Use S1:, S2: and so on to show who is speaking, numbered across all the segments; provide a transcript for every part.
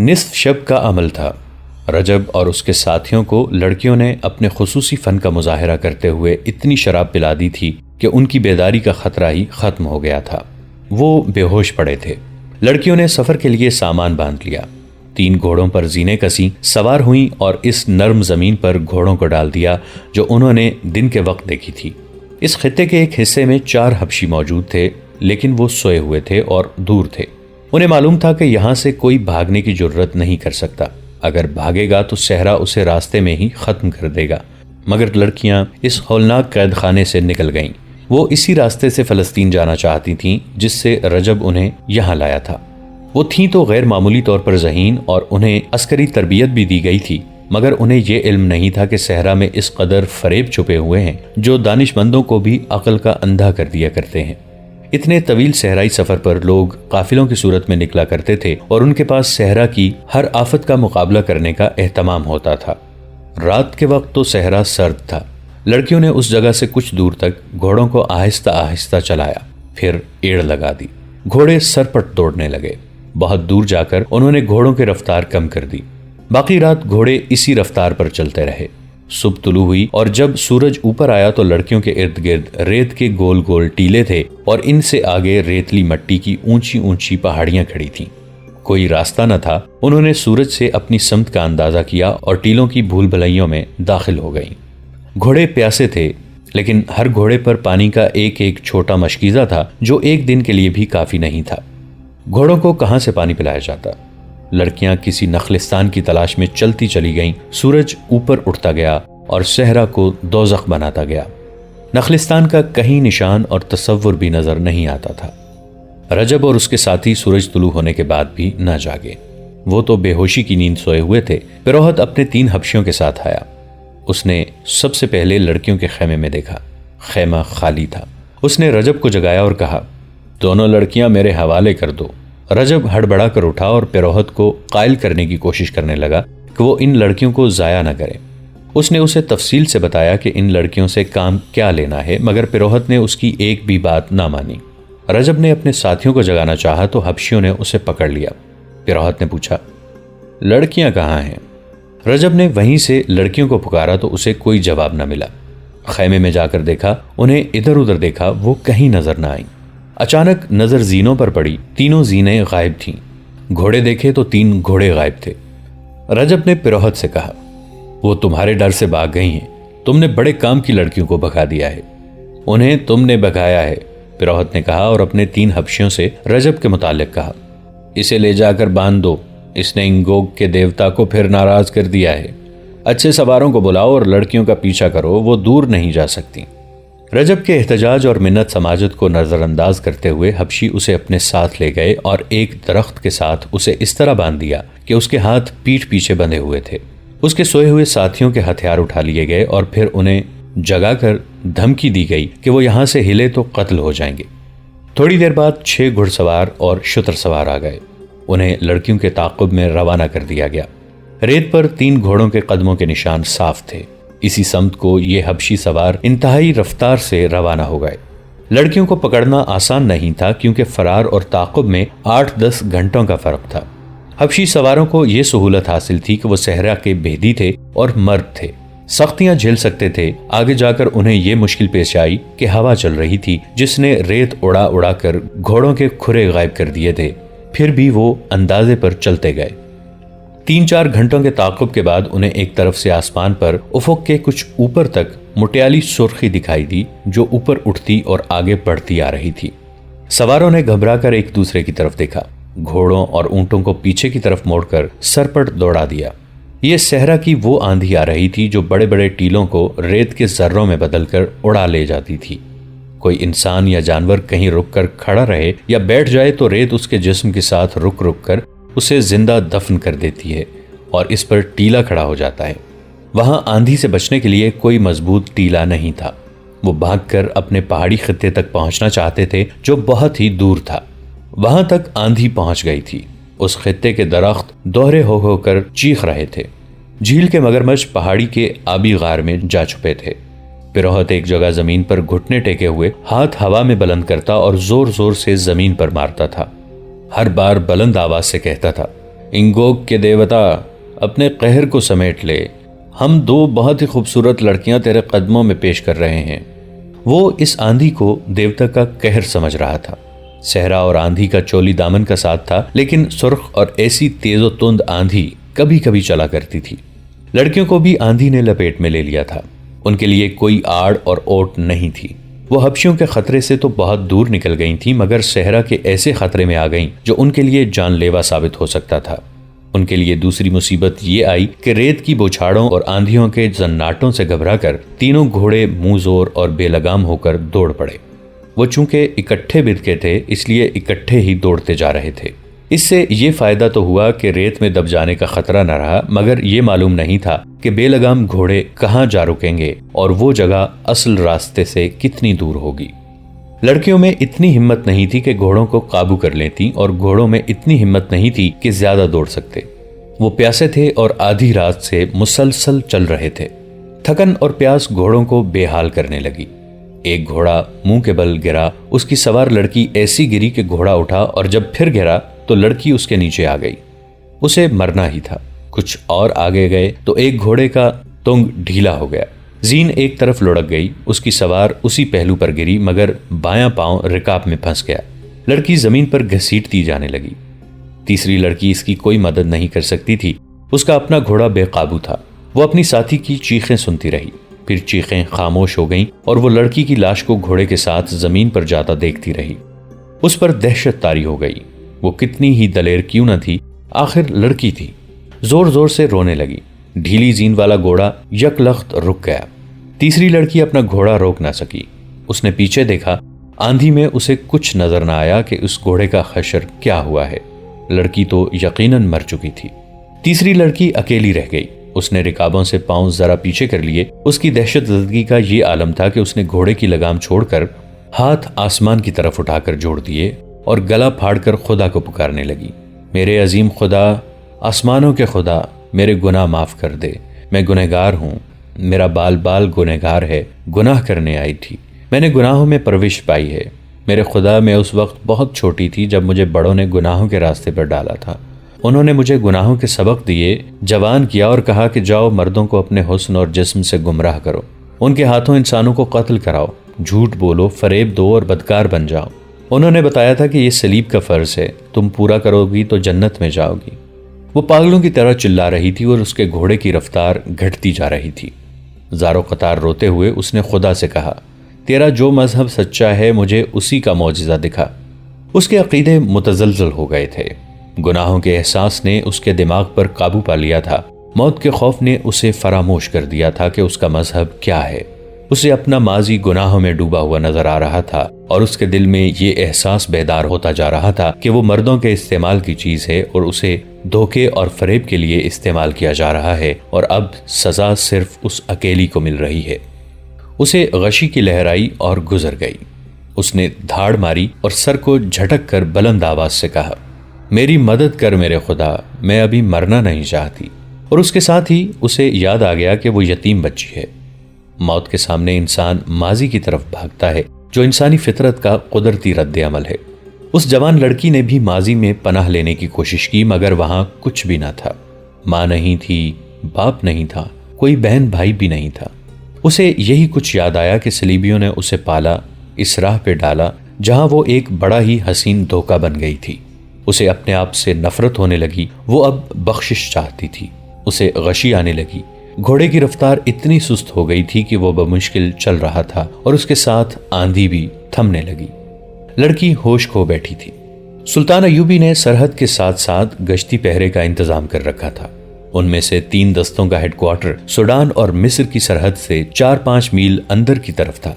S1: نصف شب کا عمل تھا۔ رجب اور اس کے ساتھیوں کو لڑکیوں نے اپنے خصوصی فن کا مظاہرہ کرتے ہوئے اتنی شراب پلا دی تھی کہ ان کی بیداری کا خطرہ ہی ختم ہو گیا تھا۔ وہ بے ہوش پڑے تھے۔ لڑکیوں نے سفر کے لیے سامان باندھ لیا، 3 گھوڑوں پر زینے کسیں، سوار ہوئیں اور اس نرم زمین پر گھوڑوں کو ڈال دیا جو انہوں نے دن کے وقت دیکھی تھی۔ اس خطے کے ایک حصے میں 4 حبشی موجود تھے، لیکن وہ سوئے ہوئے تھے اور دور تھے۔ انہیں معلوم تھا کہ یہاں سے کوئی بھاگنے کی جرت نہیں کر سکتا، اگر بھاگے گا تو صحرا اسے راستے میں ہی ختم کر دے گا۔ مگر لڑکیاں اس ہولناک قید خانے سے نکل گئیں۔ وہ اسی راستے سے فلسطین جانا چاہتی تھیں جس سے رجب انہیں یہاں لایا تھا۔ وہ تھیں تو غیر معمولی طور پر ذہین اور انہیں عسکری تربیت بھی دی گئی تھی، مگر انہیں یہ علم نہیں تھا کہ صحرا میں اس قدر فریب چھپے ہوئے ہیں جو دانش مندوں کو بھی عقل کا اندھا کر دیا کرتے ہیں۔ اتنے طویل صحرائی سفر پر لوگ قافلوں کی صورت میں نکلا کرتے تھے اور ان کے پاس صحرا کی ہر آفت کا مقابلہ کرنے کا اہتمام ہوتا تھا۔ رات کے وقت تو صحرا سرد تھا۔ لڑکیوں نے اس جگہ سے کچھ دور تک گھوڑوں کو آہستہ آہستہ چلایا، پھر ایڑ لگا دی۔ گھوڑے سرپٹ دوڑنے لگے۔ بہت دور جا کر انہوں نے گھوڑوں کی رفتار کم کر دی۔ باقی رات گھوڑے اسی رفتار پر چلتے رہے۔ صبح طلوع ہوئی اور جب سورج اوپر آیا تو لڑکیوں کے ارد گرد ریت کے گول گول ٹیلے تھے اور ان سے آگے ریتلی مٹی کی اونچی اونچی پہاڑیاں کھڑی تھیں۔ کوئی راستہ نہ تھا۔ انہوں نے سورج سے اپنی سمت کا اندازہ کیا اور ٹیلوں کی بھول بھلائیوں میں داخل ہو گئیں۔ گھوڑے پیاسے تھے، لیکن ہر گھوڑے پر پانی کا ایک ایک چھوٹا مشکیزہ تھا جو ایک دن کے لیے بھی کافی نہیں تھا۔ گھوڑوں کو کہاں سے پانی پلایا جاتا؟ لڑکیاں کسی نخلستان کی تلاش میں چلتی چلی گئیں۔ سورج اوپر اٹھتا گیا اور صحرا کو دوزخ بناتا گیا۔ نخلستان کا کہیں نشان اور تصور بھی نظر نہیں آتا تھا۔ رجب اور اس کے ساتھی سورج طلوع ہونے کے بعد بھی نہ جاگے۔ وہ تو بے ہوشی کی نیند سوئے ہوئے تھے۔ پیروہت اپنے 3 حبشیوں کے ساتھ آیا۔ اس نے سب سے پہلے لڑکیوں کے خیمے میں دیکھا۔ خیمہ خالی تھا۔ اس نے رجب کو جگایا اور کہا، دونوں لڑکیاں میرے حوالے کر دو۔ رجب ہڑبڑا کر اٹھا اور پیروہت کو قائل کرنے کی کوشش کرنے لگا کہ وہ ان لڑکیوں کو ضائع نہ کرے۔ اس نے اسے تفصیل سے بتایا کہ ان لڑکیوں سے کام کیا لینا ہے، مگر پیروہت نے اس کی ایک بھی بات نہ مانی۔ رجب نے اپنے ساتھیوں کو جگانا چاہا تو حبشیوں نے اسے پکڑ لیا۔ پیروہت نے پوچھا، لڑکیاں کہاں ہیں؟ رجب نے وہیں سے لڑکیوں کو پکارا تو اسے کوئی جواب نہ ملا۔ خیمے میں جا کر دیکھا، انہیں ادھر ادھر دیکھا، وہ کہیں نظر نہ آئیں۔ اچانک نظر زینوں پر پڑی، تینوں زینیں غائب تھیں۔ گھوڑے دیکھے تو 3 گھوڑے غائب تھے۔ رجب نے پیروہت سے کہا، وہ تمہارے ڈر سے بھاگ گئی ہیں۔ تم نے بڑے کام کی لڑکیوں کو بھگا دیا ہے۔ انہیں تم نے بھگایا ہے، پیروہت نے کہا اور اپنے 3 حبشیوں سے رجب کے متعلق کہا، اسے لے جا کر باندھ دو، اس نے انگوگ کے دیوتا کو پھر ناراض کر دیا ہے۔ اچھے سواروں کو بلاؤ اور لڑکیوں کا پیچھا کرو، وہ دور نہیں جا سکتی۔ رجب کے احتجاج اور منت سماجت کو نظر انداز کرتے ہوئے حبشی اسے اپنے ساتھ لے گئے اور ایک درخت کے ساتھ اسے اس طرح باندھ دیا کہ اس کے ہاتھ پیٹھ پیچھے بندھے ہوئے تھے۔ اس کے سوئے ہوئے ساتھیوں کے ہتھیار اٹھا لیے گئے اور پھر انہیں جگا کر دھمکی دی گئی کہ وہ یہاں سے ہلے تو قتل ہو جائیں گے۔ تھوڑی دیر بعد 6 گھڑ سوار اور شتر سوار آ گئے۔ انہیں لڑکیوں کے تعاقب میں روانہ کر دیا گیا۔ ریت پر 3 گھوڑوں کے قدموں کے نشان صاف تھے۔ اسی سمت کو یہ حبشی سوار انتہائی رفتار سے روانہ ہو گئے۔ لڑکیوں کو پکڑنا آسان نہیں تھا کیونکہ فرار اور تعاقب میں 8-10 گھنٹوں کا فرق تھا۔ حبشی سواروں کو یہ سہولت حاصل تھی کہ وہ صحرا کے بھیدی تھے اور مرد تھے، سختیاں جھیل سکتے تھے۔ آگے جا کر انہیں یہ مشکل پیش آئی کہ ہوا چل رہی تھی جس نے ریت اڑا اڑا کر گھوڑوں کے کھرے غائب کر دیے تھے، پھر بھی وہ اندازے پر چلتے گئے۔ 3-4 گھنٹوں کے تعاقب کے بعد انہیں ایک طرف سے آسمان پر افق کے کچھ اوپر تک مٹیالی سرخی دکھائی دی جو اوپر اٹھتی اور آگے بڑھتی آ رہی تھی۔ سواروں نے گھبرا کر ایک دوسرے کی طرف دیکھا، گھوڑوں اور اونٹوں کو پیچھے کی طرف موڑ کر سرپٹ دوڑا دیا۔ یہ صحرا کی وہ آندھی آ رہی تھی جو بڑے بڑے ٹیلوں کو ریت کے ذروں میں بدل کر اڑا لے جاتی تھی۔ کوئی انسان یا جانور کہیں رک کر کھڑا رہے یا بیٹھ جائے تو ریت اس کے جسم کے ساتھ رک رک کر اسے زندہ دفن کر دیتی ہے اور اس پر ٹیلا کھڑا ہو جاتا ہے۔ وہاں آندھی سے بچنے کے لیے کوئی مضبوط ٹیلا نہیں تھا۔ وہ بھاگ کر اپنے پہاڑی خطے تک پہنچنا چاہتے تھے جو بہت ہی دور تھا۔ وہاں تک آندھی پہنچ گئی تھی۔ اس خطے کے درخت دوہرے ہو کر چیخ رہے تھے۔ جھیل کے مگرمچھ پہاڑی کے آبی غار میں جا چھپے تھے۔ پیروہت ایک جگہ زمین پر گھٹنے ٹیکے ہوئے ہاتھ ہوا میں بلند کرتا اور زور زور سے زمین پر مارتا تھا۔ ہر بار بلند آواز سے کہتا تھا، انگوک کے دیوتا اپنے قہر کو سمیٹ لے، ہم دو بہت ہی خوبصورت لڑکیاں تیرے قدموں میں پیش کر رہے ہیں۔ وہ اس آندھی کو دیوتا کا قہر سمجھ رہا تھا۔ صحرا اور آندھی کا چولی دامن کا ساتھ تھا، لیکن سرخ اور ایسی تیز و تند آندھی کبھی کبھی چلا کرتی تھی۔ لڑکیوں کو بھی آندھی نے لپیٹ میں لے لیا تھا۔ ان کے لیے کوئی آڑ اور اوٹ نہیں تھی۔ وہ حبشیوں کے خطرے سے تو بہت دور نکل گئی تھیں، مگر صحرا کے ایسے خطرے میں آ گئیں جو ان کے لیے جان لیوا ثابت ہو سکتا تھا۔ ان کے لیے دوسری مصیبت یہ آئی کہ ریت کی بوچھاڑوں اور آندھیوں کے زناٹوں سے گھبرا کر تینوں گھوڑے منہ زور اور بے لگام ہو کر دوڑ پڑے۔ وہ چونکہ اکٹھے بد کے تھے، اس لیے اکٹھے ہی دوڑتے جا رہے تھے۔ اس سے یہ فائدہ تو ہوا کہ ریت میں دب جانے کا خطرہ نہ رہا، مگر یہ معلوم نہیں تھا کہ بے لگام گھوڑے کہاں جا رکیں گے اور وہ جگہ اصل راستے سے کتنی دور ہوگی۔ لڑکیوں میں اتنی ہمت نہیں تھی کہ گھوڑوں کو قابو کر لیتی، اور گھوڑوں میں اتنی ہمت نہیں تھی کہ زیادہ دوڑ سکتے۔ وہ پیاسے تھے اور آدھی رات سے مسلسل چل رہے تھے۔ تھکن اور پیاس گھوڑوں کو بے حال کرنے لگی۔ ایک گھوڑا منہ کے بل گرا، اس کی سوار لڑکی ایسی گری کہ گھوڑا اٹھا، اور جب پھر گرا تو لڑکی اس کے نیچے آ گئی۔ اسے مرنا ہی تھا۔ کچھ اور آگے گئے تو ایک گھوڑے کا تنگ ڈھیلا ہو گیا۔ زین ایک طرف لڑک گئی، اس کی سوار اسی پہلو پر گری، مگر بایاں پاؤں رکاب میں پھنس گیا۔ لڑکی زمین پر گھسیٹتی جانے لگی۔ تیسری لڑکی اس کی کوئی مدد نہیں کر سکتی تھی۔ اس کا اپنا گھوڑا بے قابو تھا۔ وہ اپنی ساتھی کی چیخیں سنتی رہی، پھر چیخیں خاموش ہو گئیں اور وہ لڑکی کی لاش کو گھوڑے کے ساتھ زمین پر جاتا دیکھتی رہی۔ اس پر دہشت طاری ہو گئی۔ وہ کتنی ہی دلیر کیوں نہ تھی، آخر لڑکی تھی۔ زور زور سے رونے لگی۔ ڈھیلی زین والا گھوڑا یک لخت رک گیا۔ تیسری لڑکی اپنا گھوڑا روک نہ سکی۔ اس نے پیچھے دیکھا۔ آندھی میں اسے کچھ نظر نہ آیا کہ اس گھوڑے کا حشر کیا ہوا ہے۔ لڑکی تو یقیناً مر چکی تھی۔ تیسری لڑکی اکیلی رہ گئی۔ اس نے رکابوں سے پاؤں ذرا پیچھے کر لیے۔ اس کی دہشت زدگی کا یہ عالم تھا کہ اس نے گھوڑے کی لگام چھوڑ کر ہاتھ آسمان کی طرف اٹھا کر جوڑ دیے اور گلا پھاڑ کر خدا کو پکارنے لگی۔ میرے عظیم خدا، آسمانوں کے خدا، میرے گناہ معاف کر دے۔ میں گنہگار ہوں، میرا بال بال گنہگار ہے، گناہ کرنے آئی تھی۔ میں نے گناہوں میں پرورش پائی ہے۔ میرے خدا، میں اس وقت بہت چھوٹی تھی جب مجھے بڑوں نے گناہوں کے راستے پر ڈالا تھا۔ انہوں نے مجھے گناہوں کے سبق دیے، جوان کیا اور کہا کہ جاؤ مردوں کو اپنے حسن اور جسم سے گمراہ کرو، ان کے ہاتھوں انسانوں کو قتل کراؤ، جھوٹ بولو، فریب دو اور بدکار بن جاؤ۔ انہوں نے بتایا تھا کہ یہ صلیب کا فرض ہے، تم پورا کرو گی تو جنت میں جاؤ گی۔ وہ پاگلوں کی طرح چلا رہی تھی اور اس کے گھوڑے کی رفتار گھٹتی جا رہی تھی۔ زارو قطار روتے ہوئے اس نے خدا سے کہا، تیرا جو مذہب سچا ہے مجھے اسی کا معجزہ دکھا۔ اس کے عقیدے متزلزل ہو گئے تھے۔ گناہوں کے احساس نے اس کے دماغ پر قابو پا لیا تھا۔ موت کے خوف نے اسے فراموش کر دیا تھا کہ اس کا مذہب کیا ہے۔ اسے اپنا ماضی گناہوں میں ڈوبا ہوا نظر آ رہا تھا، اور اس کے دل میں یہ احساس بیدار ہوتا جا رہا تھا کہ وہ مردوں کے استعمال کی چیز ہے اور اسے دھوکے اور فریب کے لیے استعمال کیا جا رہا ہے، اور اب سزا صرف اس اکیلی کو مل رہی ہے۔ اسے غشی کی لہر آئی اور گزر گئی۔ اس نے دھاڑ ماری اور سر کو جھٹک کر بلند آواز سے کہا، میری مدد کر میرے خدا، میں ابھی مرنا نہیں چاہتی۔ اور اس کے ساتھ ہی اسے یاد آ گیا کہ وہ یتیم بچی ہے۔ موت کے سامنے انسان ماضی کی طرف بھاگتا ہے، جو انسانی فطرت کا قدرتی رد عمل ہے۔ اس جوان لڑکی نے بھی ماضی میں پناہ لینے کی کوشش کی، مگر وہاں کچھ بھی نہ تھا۔ ماں نہیں تھی، باپ نہیں تھا، کوئی بہن بھائی بھی نہیں تھا۔ اسے یہی کچھ یاد آیا کہ صلیبیوں نے اسے پالا، اس راہ پہ ڈالا جہاں وہ ایک بڑا ہی حسین دھوکہ بن گئی تھی۔ اسے اپنے آپ سے نفرت ہونے لگی۔ وہ اب بخشش چاہتی تھی۔ اسے غشی آنے لگی۔ گھوڑے کی رفتار اتنی سست ہو گئی تھی کہ وہ بمشکل چل رہا تھا، اور اس کے ساتھ آندھی بھی تھمنے لگی۔ لڑکی ہوش کھو بیٹھی تھی۔ سلطان ایوبی نے سرحد کے ساتھ ساتھ گشتی پہرے کا انتظام کر رکھا تھا۔ ان میں سے 3 دستوں کا ہیڈ کوارٹر سوڈان اور مصر کی سرحد سے 4-5 میل اندر کی طرف تھا۔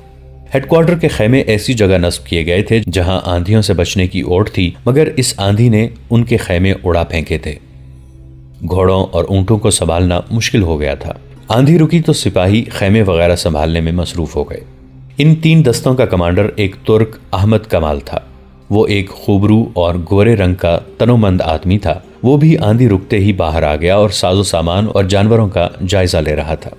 S1: ہیڈ کوارٹر کے خیمے ایسی جگہ نصب کیے گئے تھے جہاں آندھیوں سے بچنے کی اوٹ تھی، مگر اس آندھی نے ان کے خیمے اڑا پھینکے تھے۔ گھوڑوں اور اونٹوں کو سنبھالنا مشکل ہو گیا تھا۔ آندھی رکی تو سپاہی خیمے وغیرہ سنبھالنے میں مصروف ہو گئے۔ ان 3 دستوں کا کمانڈر ایک ترک احمد کمال تھا۔ وہ ایک خوبرو اور گورے رنگ کا تنومند آدمی تھا۔ وہ بھی آندھی رکتے ہی باہر آ گیا اور ساز و سامان اور جانوروں کا جائزہ لے رہا تھا۔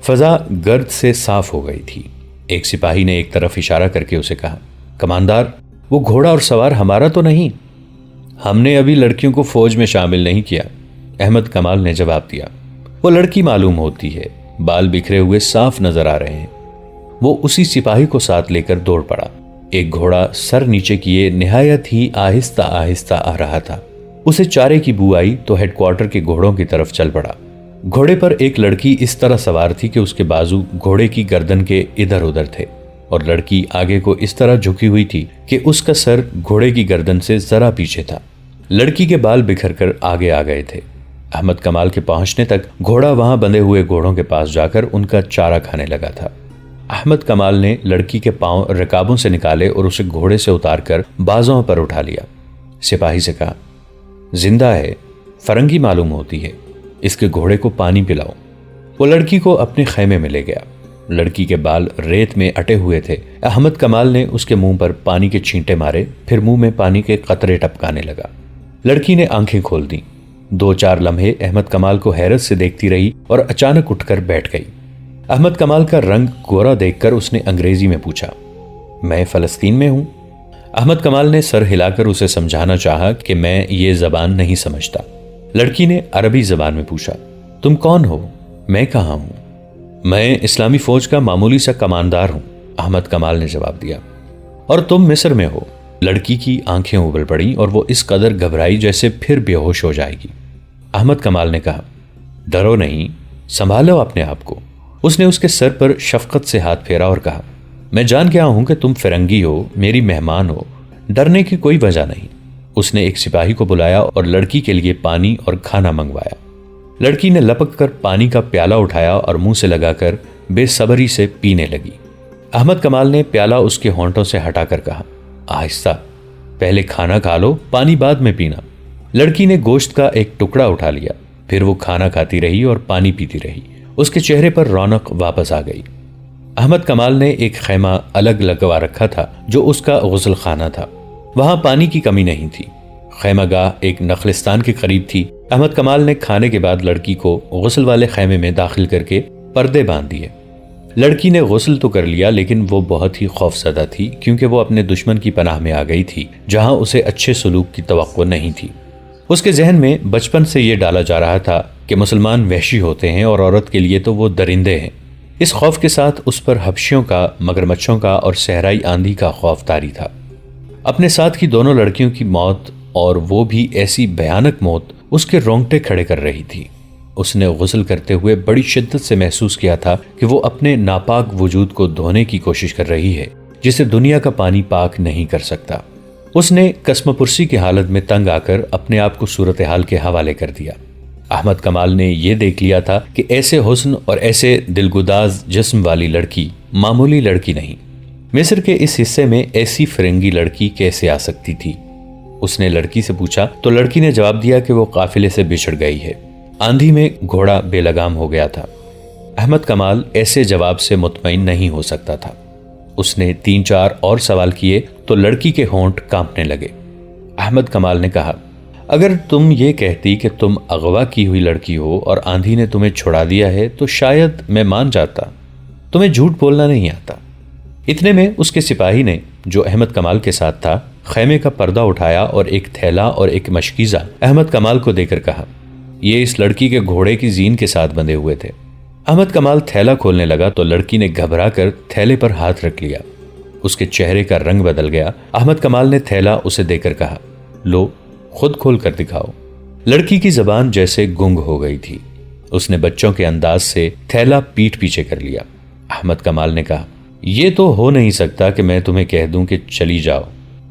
S1: فضا گرد سے صاف ہو گئی تھی۔ ایک سپاہی نے ایک طرف اشارہ کر کے اسے کہا، کماندار، وہ گھوڑا اور سوار ہمارا تو نہیں؟ ہم نے ابھی لڑکیوں کو فوج میں شامل نہیں کیا، احمد کمال نے جواب دیا۔ وہ لڑکی معلوم ہوتی ہے، بال بکھرے ہوئے صاف نظر آ رہے ہیں۔ وہ اسی سپاہی کو ساتھ لے کر دوڑ پڑا۔ ایک گھوڑا سر نیچے کیے نہایت ہی آہستہ آہستہ آ رہا تھا۔ اسے چارے کی بو آئی تو ہیڈ کوارٹر کے گھوڑوں کی طرف چل پڑا۔ گھوڑے پر ایک لڑکی اس طرح سوار تھی کہ اس کے بازو گھوڑے کی گردن کے ادھر ادھر تھے، اور لڑکی آگے کو اس طرح جھکی ہوئی تھی کہ اس کا سر گھوڑے کی گردن سے ذرا پیچھے تھا۔ لڑکی کے بال بکھر کر آگے آ گئے تھے۔ احمد کمال کے پہنچنے تک گھوڑا وہاں بندھے ہوئے گھوڑوں کے پاس جا کر ان کا چارہ کھانے لگا تھا۔ احمد کمال نے لڑکی کے پاؤں رکابوں سے نکالے اور اسے گھوڑے سے اتار کر بازوں پر اٹھا لیا۔ سپاہی سے کہا، زندہ ہے، فرنگی معلوم ہوتی ہے، اس کے گھوڑے کو پانی پلاؤ۔ وہ لڑکی کو اپنے خیمے میں لے گیا۔ لڑکی کے بال ریت میں اٹے ہوئے تھے۔ احمد کمال نے اس کے منہ پر پانی کے چھینٹے مارے، پھر منہ میں پانی کے قطرے ٹپکانے لگا۔ لڑکی نے آنکھیں کھول دیں۔ 2-4 لمحے احمد کمال کو حیرت سے دیکھتی رہی اور اچانک اٹھ کر بیٹھ گئی۔ احمد کمال کا رنگ گورا دیکھ کر اس نے انگریزی میں پوچھا، میں فلسطین میں ہوں؟ احمد کمال نے سر ہلا کر اسے سمجھانا چاہا کہ میں یہ زبان نہیں سمجھتا۔ لڑکی نے عربی زبان میں پوچھا، تم کون ہو؟ میں کہاں ہوں؟ میں اسلامی فوج کا معمولی سا کماندار ہوں، احمد کمال نے جواب دیا۔ اور تم مصر میں ہو؟ لڑکی کی آنکھیں ابل پڑیں اور وہ اس قدر گھبرائی جیسے پھر بے ہوش ہو جائے گی۔ احمد کمال نے کہا، ڈرو نہیں، سنبھالو اپنے آپ کو۔ اس نے اس کے سر پر شفقت سے ہاتھ پھیرا اور کہا، میں جان گیا ہوں کہ تم فرنگی ہو، میری مہمان ہو، ڈرنے کی کوئی وجہ نہیں۔ اس نے ایک سپاہی کو بلایا اور لڑکی کے لیے پانی اور کھانا منگوایا۔ لڑکی نے لپک کر پانی کا پیالہ اٹھایا اور منہ سے لگا کر بے صبری سے پینے لگی۔ احمد کمال نے پیالہ اس کے ہونٹوں سے ہٹا کر کہا، آہستہ، پہلے کھانا کھا لو، پانی بعد میں پینا۔ لڑکی نے گوشت کا ایک ٹکڑا اٹھا لیا، پھر وہ کھانا کھاتی رہی اور پانی پیتی رہی۔ اس کے چہرے پر رونق واپس آ گئی۔ احمد کمال نے ایک خیمہ الگ لگوا رکھا تھا جو اس کا غسل خانہ تھا۔ وہاں پانی کی کمی نہیں تھی۔ خیمہ گاہ ایک نخلستان کے قریب تھی۔ احمد کمال نے کھانے کے بعد لڑکی کو غسل والے خیمے میں داخل کر کے پردے باندھ دیے۔ لڑکی نے غسل تو کر لیا، لیکن وہ بہت ہی خوفزدہ تھی کیونکہ وہ اپنے دشمن کی پناہ میں آ گئی تھی جہاں اسے اچھے سلوک کی توقع نہیں تھی۔ اس کے ذہن میں بچپن سے یہ ڈالا جا رہا تھا کہ مسلمان وحشی ہوتے ہیں اور عورت کے لیے تو وہ درندے ہیں۔ اس خوف کے ساتھ اس پر حبشیوں کا، مگرمچھوں کا اور صحرائی آندھی کا خوف طاری تھا۔ اپنے ساتھ کی دونوں لڑکیوں کی موت، اور وہ بھی ایسی بھیانک موت، اس کے رونگٹے کھڑے کر رہی تھی۔ اس نے غسل کرتے ہوئے بڑی شدت سے محسوس کیا تھا کہ وہ اپنے ناپاک وجود کو دھونے کی کوشش کر رہی ہے جسے دنیا کا پانی پاک نہیں کر سکتا۔ اس نے قسم پرسی کی حالت میں تنگ آ کر اپنے آپ کو صورتحال کے حوالے کر دیا۔ احمد کمال نے یہ دیکھ لیا تھا کہ ایسے حسن اور ایسے دلگداز جسم والی لڑکی معمولی لڑکی نہیں۔ مصر کے اس حصے میں ایسی فرنگی لڑکی کیسے آ سکتی تھی؟ اس نے لڑکی سے پوچھا تو لڑکی نے جواب دیا کہ وہ قافلے سے بچھڑ گئی ہے، آندھی میں گھوڑا بے لگام ہو گیا تھا۔ احمد کمال ایسے جواب سے مطمئن نہیں ہو سکتا تھا۔ اس نے 3-4 اور سوال کیے تو لڑکی کے ہونٹ کانپنے لگے۔ احمد کمال نے کہا، اگر تم یہ کہتی کہ تم اغوا کی ہوئی لڑکی ہو اور آندھی نے تمہیں چھڑا دیا ہے تو شاید میں مان جاتا، تمہیں جھوٹ بولنا نہیں آتا۔ اتنے میں اس کے سپاہی نے، جو احمد کمال کے ساتھ تھا، خیمے کا پردہ اٹھایا اور ایک تھیلا اور ایک مشکیزہ احمد کمال کو دے کر کہا، یہ اس لڑکی کے گھوڑے کی زین کے ساتھ بندھے ہوئے تھے۔ احمد کمال تھیلا کھولنے لگا تو لڑکی نے گھبرا کر تھیلے پر ہاتھ رکھ لیا۔ اس کے چہرے کا رنگ بدل گیا۔ احمد کمال نے تھیلا اسے دے کر کہا، لو، خود کھول کر دکھاؤ۔ لڑکی کی زبان جیسے گنگ ہو گئی تھی۔ اس نے بچوں کے انداز سے تھیلا پیٹھ پیچھے کر لیا۔ احمد کمال نے کہا، یہ تو ہو نہیں سکتا کہ میں تمہیں کہہ دوں کہ چلی جاؤ،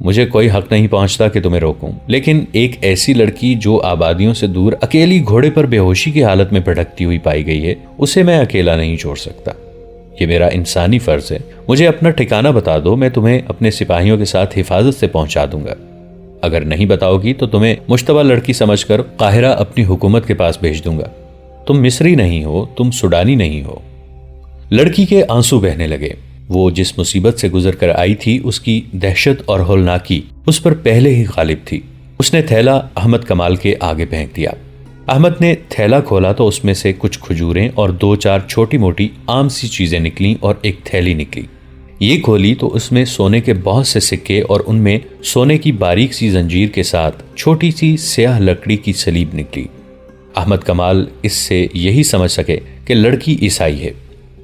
S1: مجھے کوئی حق نہیں پہنچتا کہ تمہیں روکوں، لیکن ایک ایسی لڑکی جو آبادیوں سے دور اکیلی گھوڑے پر بے ہوشی کی حالت میں بھٹکتی ہوئی پائی گئی ہے، اسے میں اکیلا نہیں چھوڑ سکتا۔ یہ میرا انسانی فرض ہے۔ مجھے اپنا ٹھکانہ بتا دو، میں تمہیں اپنے سپاہیوں کے ساتھ حفاظت سے پہنچا دوں گا۔ اگر نہیں بتاؤ گی تو تمہیں مشتبہ لڑکی سمجھ کر قاہرہ اپنی حکومت کے پاس بھیج دوں گا۔ تم مصری نہیں ہو، تم سوڈانی نہیں ہو۔ لڑکی کے آنسو بہنے لگے۔ وہ جس مصیبت سے گزر کر آئی تھی، اس کی دہشت اور ہولناکی اس پر پہلے ہی غالب تھی۔ اس نے تھیلا احمد کمال کے آگے پھینک دیا۔ احمد نے تھیلا کھولا تو اس میں سے کچھ کھجوریں اور 2-4 چھوٹی موٹی عام سی چیزیں نکلیں اور ایک تھیلی نکلی۔ یہ کھولی تو اس میں سونے کے بہت سے سکے اور ان میں سونے کی باریک سی زنجیر کے ساتھ چھوٹی سی سیاہ لکڑی کی سلیب نکلی۔ احمد کمال اس سے یہی سمجھ سکے کہ لڑکی عیسائی ہے۔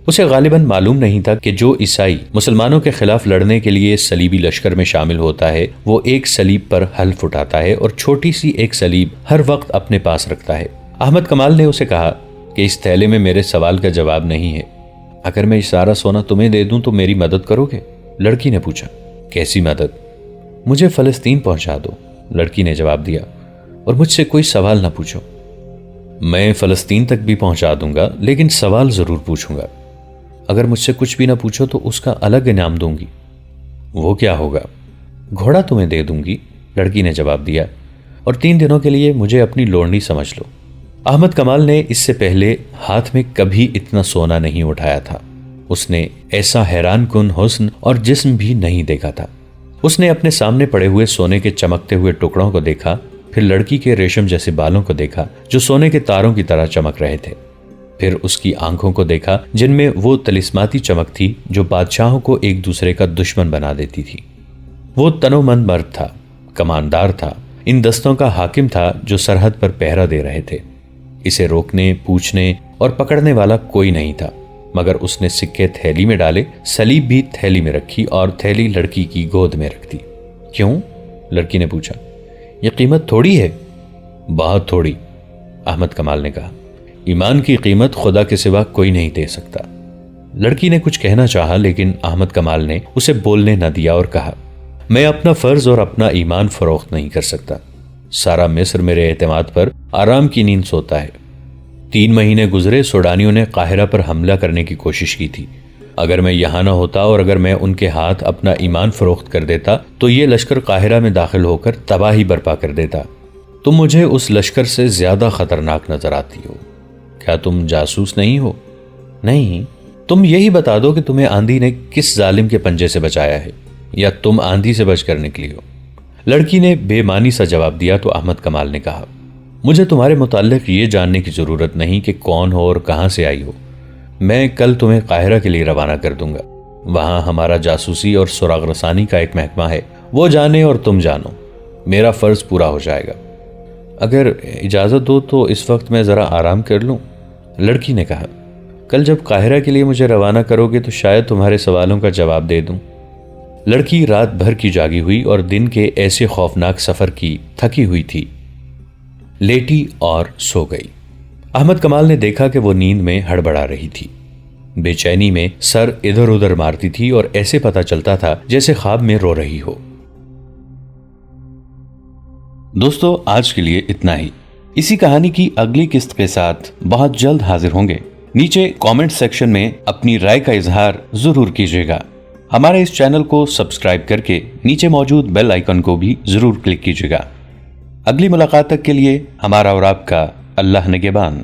S1: اسے غالباً معلوم نہیں تھا کہ جو عیسائی مسلمانوں کے خلاف لڑنے کے لیے صلیبی لشکر میں شامل ہوتا ہے وہ ایک صلیب پر حلف اٹھاتا ہے اور چھوٹی سی ایک صلیب ہر وقت اپنے پاس رکھتا ہے۔ احمد کمال نے اسے کہا کہ اس تھیلے میں میرے سوال کا جواب نہیں ہے، اگر میں یہ سارا سونا تمہیں دے دوں تو میری مدد کرو گے؟ لڑکی نے پوچھا۔ کیسی مدد؟ مجھے فلسطین پہنچا دو، لڑکی نے جواب دیا، اور مجھ سے کوئی سوال نہ پوچھو۔ میں فلسطین تک بھی پہنچا دوں گا لیکن سوال ضرور پوچھوں گا۔ اگر مجھ سے کچھ بھی نہ پوچھو تو اس کا الگ انعام دوں گی۔ وہ کیا ہوگا؟ گھوڑا تمہیں دے دوں گی، لڑکی نے جواب دیا، اور 3 دنوں کے لیے مجھے اپنی لونڈی سمجھ لو۔ احمد کمال نے اس سے پہلے ہاتھ میں کبھی اتنا سونا نہیں اٹھایا تھا۔ اس نے ایسا حیران کن حسن اور جسم بھی نہیں دیکھا تھا۔ اس نے اپنے سامنے پڑے ہوئے سونے کے چمکتے ہوئے ٹکڑوں کو دیکھا، پھر لڑکی کے ریشم جیسے بالوں کو دیکھا جو سونے کے تاروں کی طرح چمک رہے تھے، پھر اس کی آنکھوں کو دیکھا جن میں وہ طلسماتی چمک تھی جو بادشاہوں کو ایک دوسرے کا دشمن بنا دیتی تھی۔ وہ تنومند مرد تھا، کماندار تھا، ان دستوں کا حاکم تھا جو سرحد پر پہرا دے رہے تھے۔ اسے روکنے، پوچھنے اور پکڑنے والا کوئی نہیں تھا، مگر اس نے سکے تھیلی میں ڈالے، سلیب بھی تھیلی میں رکھی اور تھیلی لڑکی کی گود میں رکھ دی۔ کیوں؟ لڑکی نے پوچھا۔ یہ قیمت تھوڑی ہے؟ بہت تھوڑی، احمد کمال نے کہا۔ ایمان کی قیمت خدا کے سوا کوئی نہیں دے سکتا۔ لڑکی نے کچھ کہنا چاہا لیکن احمد کمال نے اسے بولنے نہ دیا اور کہا، میں اپنا فرض اور اپنا ایمان فروخت نہیں کر سکتا۔ سارا مصر میرے اعتماد پر آرام کی نیند سوتا ہے۔ 3 مہینے گزرے، سوڈانیوں نے قاہرہ پر حملہ کرنے کی کوشش کی تھی۔ اگر میں یہاں نہ ہوتا اور اگر میں ان کے ہاتھ اپنا ایمان فروخت کر دیتا تو یہ لشکر قاہرہ میں داخل ہو کر تباہی برپا کر دیتا۔ تم مجھے اس لشکر سے زیادہ خطرناک نظر آتی ہو۔ کیا تم جاسوس نہیں ہو؟ نہیں، تم یہی بتا دو کہ تمہیں آندھی نے کس ظالم کے پنجے سے بچایا ہے، یا تم آندھی سے بچ کر نکلی ہو؟ لڑکی نے بے معنی سا جواب دیا تو احمد کمال نے کہا، مجھے تمہارے متعلق یہ جاننے کی ضرورت نہیں کہ کون ہو اور کہاں سے آئی ہو۔ میں کل تمہیں قاہرہ کے لیے روانہ کر دوں گا۔ وہاں ہمارا جاسوسی اور سراغ رسانی کا ایک محکمہ ہے، وہ جانے اور تم جانو، میرا فرض پورا ہو جائے گا۔ اگر اجازت دو تو اس وقت میں ذرا آرام کر لوں، لڑکی نے کہا۔ کل جب قاہرہ کے لیے مجھے روانہ کرو گے تو شاید تمہارے سوالوں کا جواب دے دوں۔ لڑکی رات بھر کی جاگی ہوئی اور دن کے ایسے خوفناک سفر کی تھکی ہوئی تھی، لیٹی اور سو گئی۔ احمد کمال نے دیکھا کہ وہ نیند میں ہڑبڑا رہی تھی، بے چینی میں سر ادھر ادھر مارتی تھی اور ایسے پتہ چلتا تھا جیسے خواب میں رو رہی ہو۔ دوستو، آج کے لیے اتنا ہی۔ اسی کہانی کی اگلی قسط کے ساتھ بہت جلد حاضر ہوں گے۔ نیچے کامنٹ سیکشن میں اپنی رائے کا اظہار ضرور کیجیے گا۔ ہمارے اس چینل کو سبسکرائب کر کے نیچے موجود بیل آئیکن کو بھی ضرور کلک کیجیے گا۔ اگلی ملاقات تک کے لیے ہمارا اور آپ کا اللہ نگہبان۔